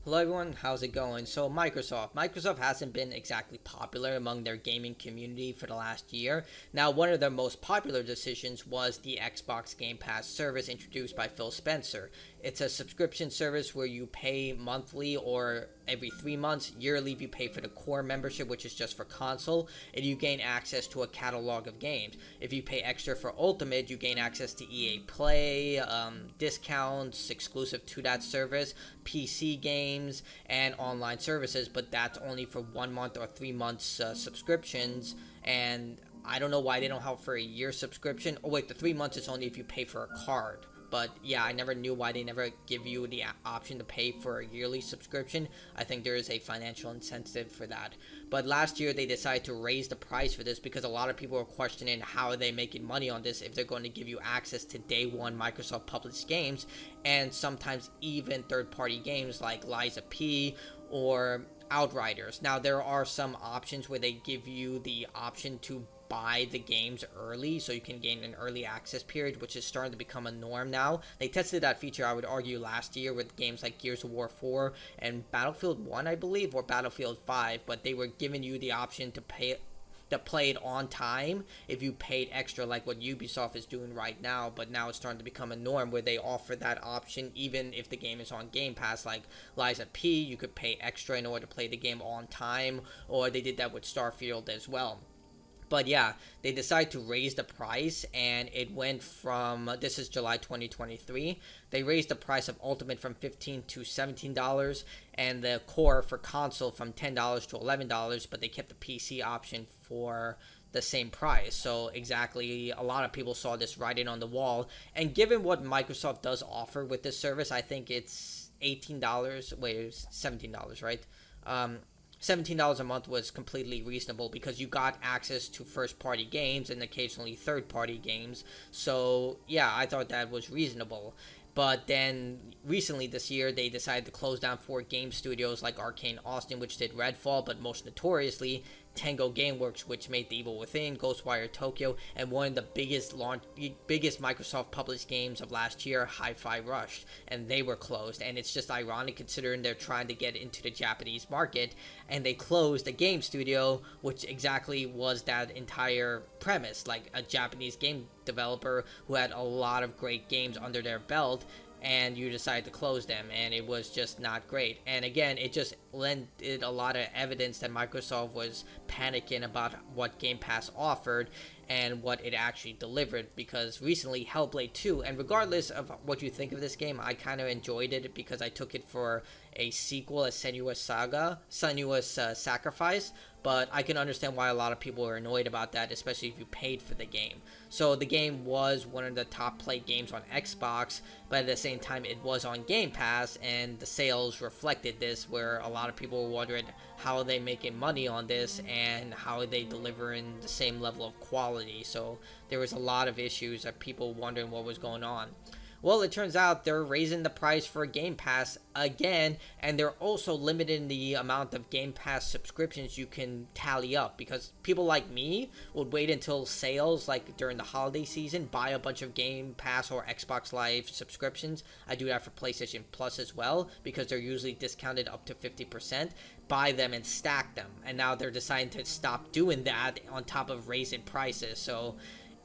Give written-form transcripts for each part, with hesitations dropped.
Hello everyone, how's it going? So Microsoft hasn't been exactly popular among their gaming community for the last year. Now, one of their most popular decisions was the Xbox Game Pass service introduced by Phil Spencer. It's a subscription service where you pay monthly or every 3 months. Yearly, if you pay for the core membership, which is just for console, and you gain access to a catalog of games. If you pay extra for Ultimate, you gain access to EA Play, discounts exclusive to that service, PC games, and online services, but that's only for 1 month or 3 months subscriptions. And I don't know why they don't have for a year subscription. Oh wait, the 3 months is only if you pay for a card. But yeah, I never knew why they never give you the option to pay for a yearly subscription. I think there is a financial incentive for that. But last year they decided to raise the price for this because a lot of people were questioning how are they making money on this if they're going to give you access to day one Microsoft published games and sometimes even third party games like Lies of P or Outriders. Now there are some options where they give you the option to buy the games early so you can gain an early access period, which is starting to become a norm now. They tested that feature, I would argue, last year with games like Gears of War 4 and Battlefield 1, I believe, or Battlefield 5, but they were giving you the option to play it on time if you paid extra, like what Ubisoft is doing right now. But now it's starting to become a norm where they offer that option even if the game is on Game Pass. Like Lies of P, you could pay extra in order to play the game on time, or they did that with Starfield as well. But yeah, they decided to raise the price, and it went from, this is July 2023, they raised the price of Ultimate from $15 to $17, and the core for console from $10 to $11, but they kept the PC option for the same price. So exactly, a lot of people saw this writing on the wall, and given what Microsoft does offer with this service, I think it's $18, wait, it was $17, right? $17 a month was completely reasonable because you got access to first party games and occasionally third party games. So yeah, I thought that was reasonable. But then recently this year, they decided to close down 4 game studios like Arcane Austin, which did Redfall, but most notoriously Tango Gameworks, which made The Evil Within, Ghostwire Tokyo, and one of the biggest Microsoft published games of last year, Hi-Fi Rush, and they were closed. And it's just ironic considering they're trying to get into the Japanese market, and they closed a game studio, which exactly was that entire premise, like a Japanese game developer who had a lot of great games under their belt, and you decided to close them, and it was just not great. And again, it just lent a lot of evidence that Microsoft was panicking about what Game Pass offered and what it actually delivered, because recently Hellblade 2, and regardless of what you think of this game, I kind of enjoyed it because I took it for a sequel, a Senua's Sacrifice, but I can understand why a lot of people are annoyed about that, especially if you paid for the game. So the game was one of the top played games on Xbox, but at the same time it was on Game Pass, and the sales reflected this, where a lot of people were wondering how are they making money on this and how are they delivering the same level of quality. So there was a lot of issues of people wondering what was going on. Well, it turns out they're raising the price for Game Pass again, and they're also limiting the amount of Game Pass subscriptions you can tally up, because people like me would wait until sales, like during the holiday season, buy a bunch of Game Pass or Xbox Live subscriptions. I do that for PlayStation Plus as well, because they're usually discounted up to 50%. Buy them and stack them, and now they're deciding to stop doing that on top of raising prices. So,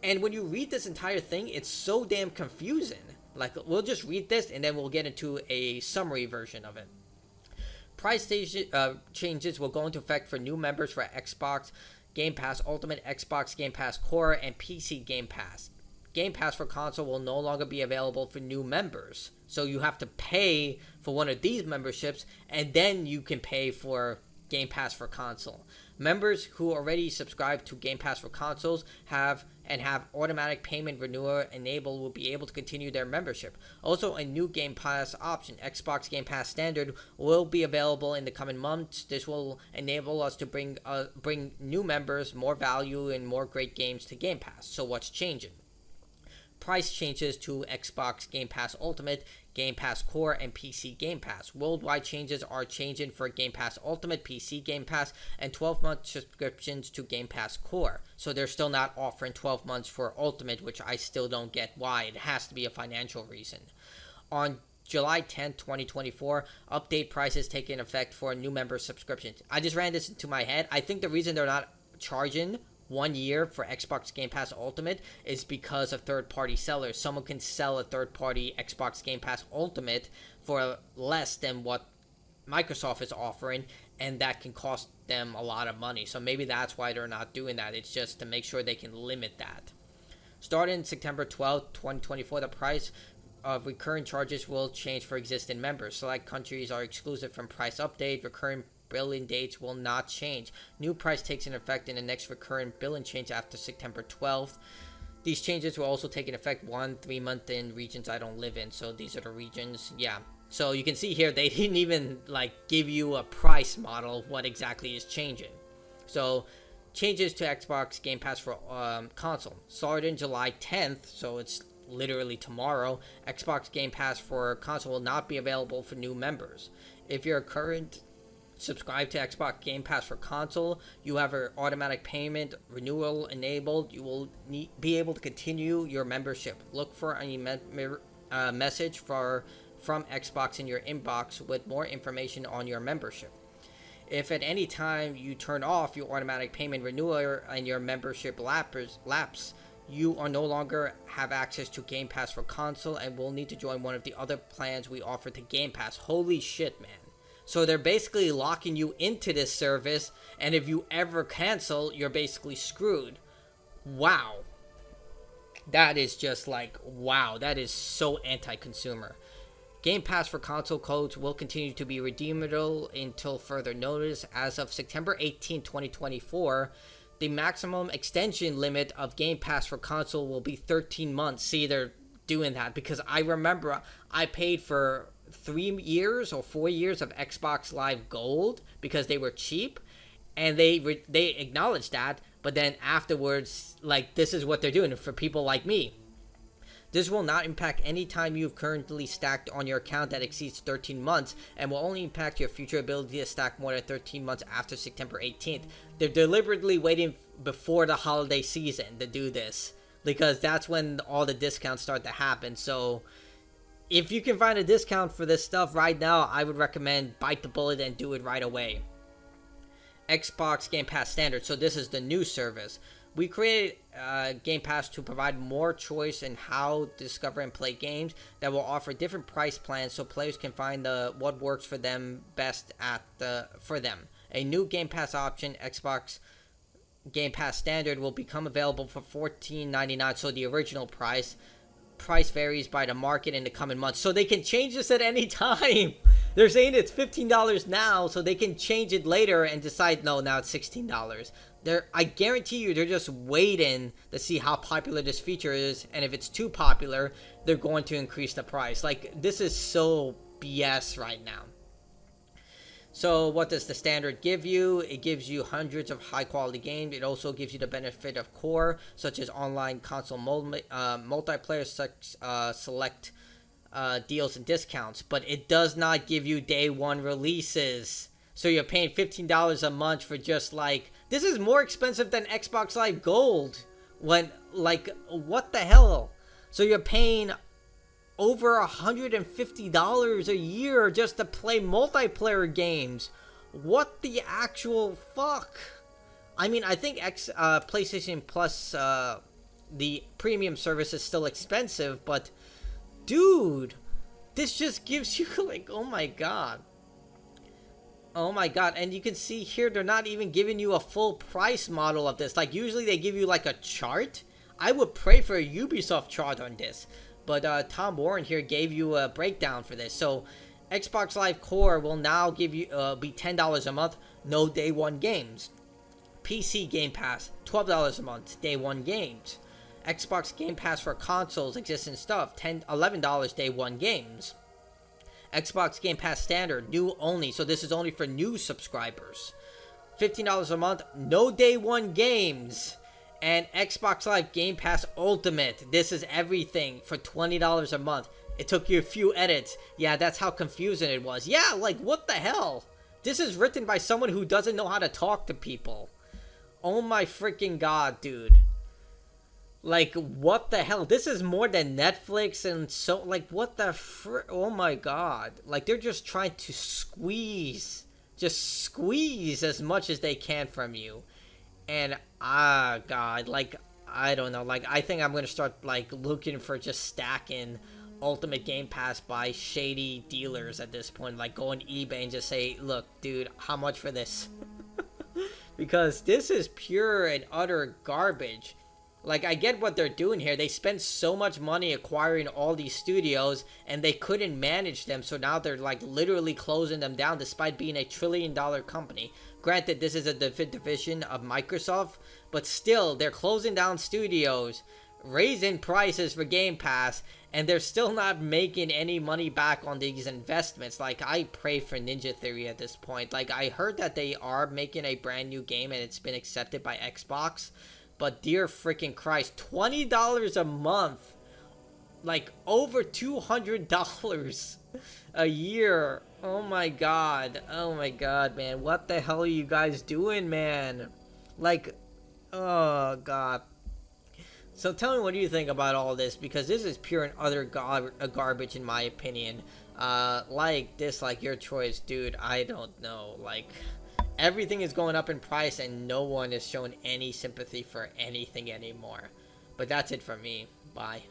and when you read this entire thing, it's so damn confusing. Like, we'll just read this and then we'll get into a summary version of it. Price changes will go into effect for new members for Xbox Game Pass Ultimate, Xbox Game Pass Core, and PC Game Pass. Game Pass for console will no longer be available for new members. So you have to pay for one of these memberships, and then you can pay for Game Pass for console. Members who already subscribe to Game Pass for consoles have automatic payment renewal enabled will be able to continue their membership. Also, a new Game Pass option, Xbox Game Pass Standard, will be available in the coming months. This will enable us to bring new members more value and more great games to Game Pass. So what's changing? Price changes to Xbox Game Pass Ultimate, Game Pass Core, and PC Game Pass. Worldwide changes are changing for Game Pass Ultimate, PC Game Pass, and 12-month subscriptions to Game Pass Core. So they're still not offering 12 months for Ultimate, which I still don't get why. It has to be a financial reason. On July 10th, 2024, update prices taking effect for new member subscriptions. I just ran this into my head. I think the reason they're not charging 1 year for Xbox Game Pass Ultimate is because of third-party sellers. Someone can sell a third-party Xbox Game Pass Ultimate for less than what Microsoft is offering, and that can cost them a lot of money. So maybe that's why they're not doing that. It's just to make sure they can limit that. Starting September 12th, 2024, the price of recurring charges will change for existing members. Select countries are exclusive from price update. Recurring billing dates will not change. New price takes in effect in the next recurring billing change after September 12th. These changes will also take in effect 3 month in regions I don't live in. So these are the regions. Yeah. So you can see here, they didn't even give you a price model of what exactly is changing. So changes to Xbox Game Pass for console. Starting July 10th, so it's literally tomorrow, Xbox Game Pass for console will not be available for new members. If you're a current subscribe to Xbox Game Pass for console, you have an automatic payment renewal enabled. You will be able to continue your membership. Look for any message from Xbox in your inbox with more information on your membership. If at any time you turn off your automatic payment renewal and your membership lapse, you are no longer have access to Game Pass for console and will need to join one of the other plans we offer to Game Pass. Holy shit, man. So they're basically locking you into this service, and if you ever cancel, you're basically screwed. Wow. That is just wow. That is so anti-consumer. Game Pass for console codes will continue to be redeemable until further notice. As of September 18, 2024, the maximum extension limit of Game Pass for console will be 13 months. See, they're doing that because I remember I paid for 3 years or 4 years of Xbox Live Gold because they were cheap, and they acknowledged that, but then afterwards, this is what they're doing for people like me. This will not impact any time you've currently stacked on your account that exceeds 13 months and will only impact your future ability to stack more than 13 months after September 18th. They're deliberately waiting before the holiday season to do this because that's when all the discounts start to happen. So if you can find a discount for this stuff right now, I would recommend bite the bullet and do it right away. Xbox Game Pass Standard. So this is the new service. We created Game Pass to provide more choice in how to discover and play games that will offer different price plans so players can find what works for them best for them. A new Game Pass option, Xbox Game Pass Standard, will become available for $14.99, so the original price. Price varies by the market in the coming months, so they can change this at any time. They're saying it's $15 now, so they can change it later and decide, no, now it's $16. I guarantee you they're just waiting to see how popular this feature is, and if it's too popular, they're going to increase the price. This is so BS right now. So what does the standard give you? It gives you hundreds of high-quality games. It also gives you the benefit of core, such as online console multiplayer, select deals and discounts. But it does not give you day one releases. So you're paying $15 a month for just this is more expensive than Xbox Live Gold. When, what the hell? So you're paying over $150 a year just to play multiplayer games. What the actual fuck? I mean, I think PlayStation Plus, the premium service is still expensive, but dude, this just gives you oh my god. Oh my god, and you can see here they're not even giving you a full price model of this. Usually they give you a chart. I would pray for a Ubisoft chart on this. But Tom Warren here gave you a breakdown for this. So Xbox Live Core will now give you be $10 a month, no day one games. PC Game Pass, $12 a month, day one games. Xbox Game Pass for consoles, existing stuff, $11 day one games. Xbox Game Pass Standard, new only, so this is only for new subscribers. $15 a month, no day one games. And Xbox Live Game Pass Ultimate, this is everything, for $20 a month. It took you a few edits. Yeah, that's how confusing it was. Yeah, what the hell? This is written by someone who doesn't know how to talk to people. Oh my freaking god, dude. Like, what the hell? This is more than Netflix, and so, like, what the oh my god. Like, they're just trying to just squeeze as much as they can from you. And, god, like, I don't know. Like, I think I'm gonna start, like, looking for just stacking Ultimate Game Pass by shady dealers at this point. Like, go on eBay and just say, look, dude, how much for this? Because this is pure and utter garbage. Like, I get what they're doing here. They spent so much money acquiring all these studios, and they couldn't manage them, so now they're, like, literally closing them down despite being a $1 trillion company. Granted, this is a division of Microsoft, but still, they're closing down studios, raising prices for Game Pass, and they're still not making any money back on these investments. Like, I pray for Ninja Theory at this point. Like, I heard that they are making a brand new game, and it's been accepted by Xbox. But dear freaking Christ, $20 a month, like over $200 a year. Oh my god, man, what the hell are you guys doing, man? Like, oh god. So tell me, what do you think about all this? Because this is pure and utter garbage in my opinion. Like, dislike, your choice, dude. I don't know. Like, everything is going up in price and no one is showing any sympathy for anything anymore. But that's it for me. Bye.